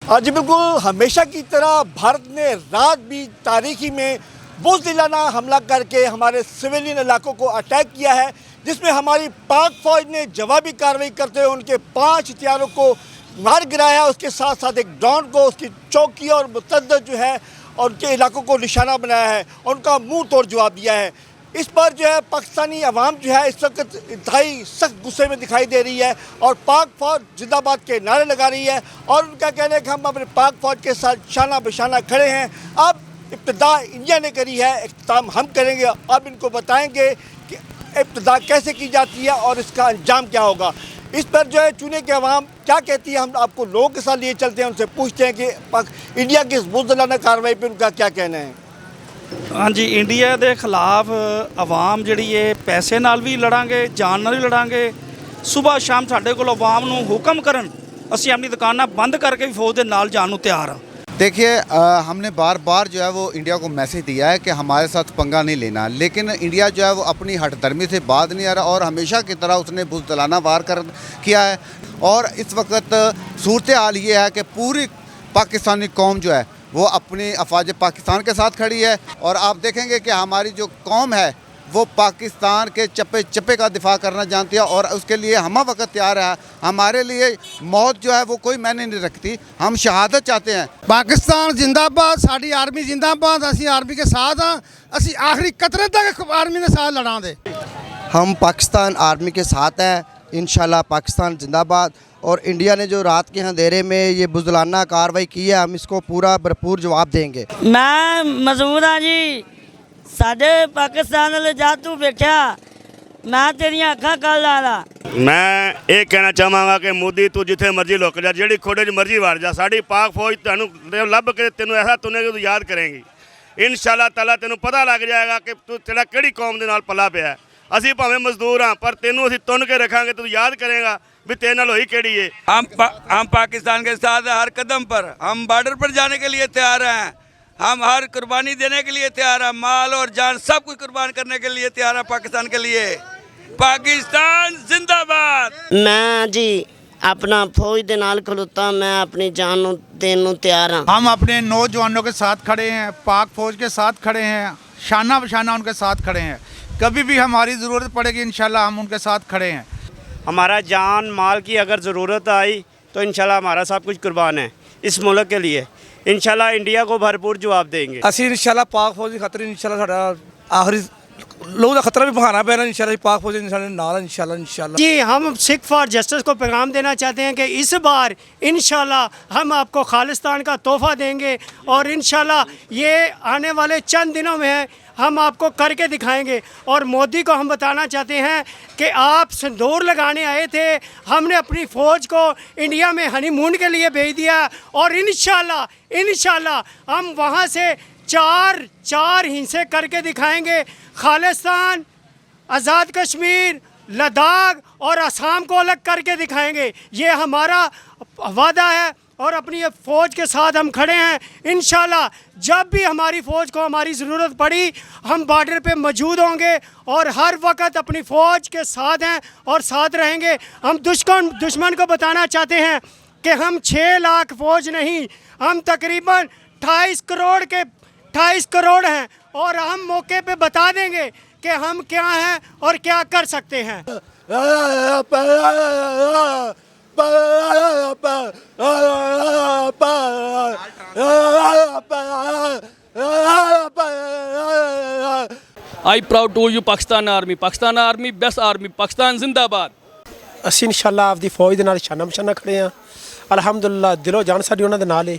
हाँ जी बिल्कुल, हमेशा की तरह भारत ने रात भी तारीखी में बुज़दिलाना हमला करके हमारे सिविलियन इलाकों को अटैक किया है, जिसमें हमारी पाक फौज ने जवाबी कार्रवाई करते हुए उनके 5 हथियारों को मार गिराया। उसके साथ साथ एक ड्रोन को, उसकी चौकी और मुतद्दद जो है और उनके इलाकों को निशाना बनाया है और उनका मुंह तोड़ जवाब दिया है। इस पर जो है पाकिस्तानी अवाम जो है इस वक्त इंतहाई सख्त गुस्से में दिखाई दे रही है और पाक फौज जिंदाबाद के नारे लगा रही है और उनका कहना है कि हम अपने पाक फौज के साथ शाना बशाना खड़े हैं। अब इब्तिदा इंडिया ने करी है, इख्तिताम हम करेंगे। अब इनको बताएंगे कि इब्तिदा कैसे की जाती है और इसका अंजाम क्या होगा। इस पर जो है चुने के अवाम क्या कहती है, हम आपको लोगों के साथ लिए चलते हैं, उनसे पूछते हैं कि इंडिया की इस बुज़दिलाना कार्रवाई पर उनका क्या कहना है। हाँ जी, इंडिया के खिलाफ आवाम जी है पैसे नाल भी लड़ांगे, जान नाल भी लड़ांगे। सुबह शाम साढ़े को आवाम नूं हुक्म करन असीं अपनी दुकानां बंद करके भी फौज के नाल जान नूं तैयार हाँ। देखिए, हमने बार बार जो है वो इंडिया को मैसेज दिया है कि हमारे साथ पंगा नहीं लेना, लेकिन इंडिया जो है वो अपनी हठधर्मी से बात नहीं आ रहा और हमेशा की तरह उसने बुज़दिलाना वार किया है। और इस वक्त सूरत हाल ये है कि पूरी पाकिस्तानी कौम जो है वो अपनी अफवाज पाकिस्तान के साथ खड़ी है और आप देखेंगे कि हमारी जो कौम है वो पाकिस्तान के चप्पे चप्पे का दिफा करना जानती है और उसके लिए हम वक्त तैयार है। हमारे लिए मौत जो है वो कोई मायने नहीं रखती, हम शहादत चाहते हैं। पाकिस्तान जिंदाबाद, साड़ी आर्मी जिंदाबाद, असी आर्मी के साथ हाँ, असी आखिरी कतरे तक आर्मी के साथ लड़ा दे। हम पाकिस्तान आर्मी के साथ हैं, इंशाल्लाह पाकिस्तान जिंदाबाद। और इंडिया ने जो रात के अंधेरे में ये बुज़दिलाना कार्रवाई की है, हम इसको पूरा भरपूर जवाब देंगे। मैं मजबूर हाँ जी, साढ़े पाकिस्तान वाले जा तू बैठा, मैं तेरिया अखा कल ला। मैं ये कहना चाहांगा कि मोदी तू जिथे मर्जी लुक जा, जिहड़ी खोडे च मर्जी वड़ जा, साड़ी पाक फौज तेनू लभ के तेनू ऐसा तुनेगी तू याद करेंगी। इंशाअल्लाह ताला तेनू पता लग जाएगा कि तू तेरा किहड़ी कौम दे नाल पला पिया। असीं भावें मजदूर हाँ पर तेनू असीं तुन के रखांगे, तू याद करेगा भी तेरे नाल होई केड़ी है। हम पाकिस्तान के साथ हैं हर कदम पर। हम बॉर्डर पर जाने के लिए तैयार हैं, हम हर कुर्बानी देने के लिए तैयार हैं, माल और जान सब कुछ कुर्बान करने के लिए तैयार हैं पाकिस्तान के लिए। पाकिस्तान जिंदाबाद। मैं जी अपना फौज के नाल खलोता, मैं अपनी जान नूं देण नूं तैयार हाँ। हम अपने नौजवानों के साथ खड़े हैं, पाक फौज के साथ खड़े हैं, शाना बशाना उनके साथ खड़े हैं। कभी भी हमारी ज़रूरत पड़ेगी इंशाल्लाह हम उनके साथ खड़े हैं। हमारा जान माल की अगर ज़रूरत आई तो इंशाल्लाह हमारा सब कुछ कुर्बान है इस मुल्क के लिए। इंशाल्लाह इंडिया को भरपूर जवाब देंगे। असी इंशाल्लाह पाक फौज की खतर इंशाल्लाह साडा आखिरी लोगों का खतरा भी बहाना पैना इंशाल्लाह पाक फौज इंशाल्लाह। जी, हम सिख फॉर जस्टिस को पैगाम देना चाहते हैं कि इस बार इंशाल्लाह हम आपको खालिस्तान का तोहफा देंगे और इंशाल्लाह ये आने वाले चंद दिनों में हम आपको करके दिखाएंगे। और मोदी को हम बताना चाहते हैं कि आप सिंदूर लगाने आए थे, हमने अपनी फ़ौज को इंडिया में हनीमून के लिए भेज दिया और इंशाल्लाह हम वहाँ से चार हिस्से करके दिखाएंगे। खालिस्तान, आज़ाद कश्मीर, लद्दाख और असम को अलग करके दिखाएंगे। ये हमारा वादा है और अपनी फ़ौज के साथ हम खड़े हैं। इंशाल्लाह जब भी हमारी फ़ौज को हमारी ज़रूरत पड़ी हम बॉर्डर पे मौजूद होंगे और हर वक्त अपनी फ़ौज के साथ हैं और साथ रहेंगे। हम दुश्मन को बताना चाहते हैं कि हम 6 लाख फ़ौज नहीं, हम तकरीबन 28 करोड़ हैं और हम मौके पे बता देंगे कि हम क्या हैं और क्या कर सकते हैं। I proud to you Pakistan army best army, Pakistan जिंदाबाद। ਅਸੀਂ इंशाल्लाह ਆਪਦੀ ਫੌਜ ਦੇ ਨਾਲ ਸ਼ਾਨਾ ਬਸ਼ਾਨਾ ਖੜੇ ਹਾਂ। ਅਲਹਮਦੁਲਿਲਾ ਦਿਲੋਂ ਜਾਨ ਸਾਡੀ ਉਹਨਾਂ ਦੇ ਨਾਲ ਹੈ।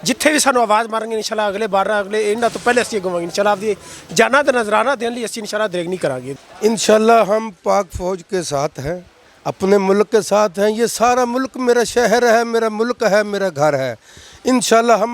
ਜਿੱਥੇ ਵੀ ਸਾਨੂੰ ਆਵਾਜ਼ ਮਾਰਾਂਗੇ ਇੰਸ਼ਾਅੱਲਾ ਅਗਲੇ ਬਾਰਾਂ ਅਗਲੇ ਇਹਨਾਂ ਤੋਂ ਪਹਿਲੇ ਅਸੀਂ ਅਗਵਾਂਗੇ ਇੰਸ਼ਾਅੱਲਾ ਆਪਦੀ ਜਾਨਾਂ ਦਾ ਨਜ਼ਰਾਨਾ ਦੇਣ ਲਈ ਅਸੀਂ इंशाअल्लाह देर नहीं करांगे। इंशाल्लाह हम पाक फौज के साथ हैं, अपने मुल्क के साथ हैं। ये सारा मुल्क मेरा शहर है, मेरा मुल्क है, मेरा घर है। इंशाल्लाह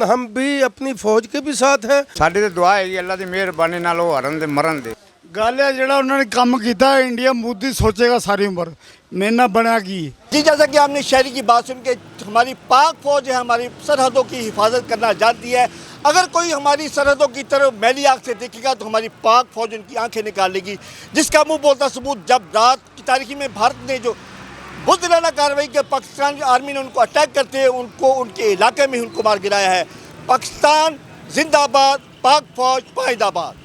हम भी अपनी फौज के भी साथ हैं। साडी तो दुआ है जी अल्लाह की मेहरबानी नाल वो हरन दे मरन दे। गल है जो उन्होंने काम किया इंडिया मोदी सोचेगा सारी उम्र मेरे ना बना की। जी, जैसा कि आपने शहरी की बात सुन के हमारी पाक फौज है हमारी सरहदों की हिफाजत करना जानती है। अगर कोई हमारी सरहदों की तरफ मैली आँख से देखेगा तो हमारी पाक फौज उनकी आंखें निकाल लेगी, जिसका मुंह बोलता सबूत। जब रात की तारीखी में भारत ने जो बुज़दिलाना कार्रवाई के पाकिस्तान की आर्मी ने उनको अटैक करते हुए उनको उनके इलाके में ही उनको मार गिराया है। पाकिस्तान जिंदाबाद, पाक फौज पाइंदाबाद।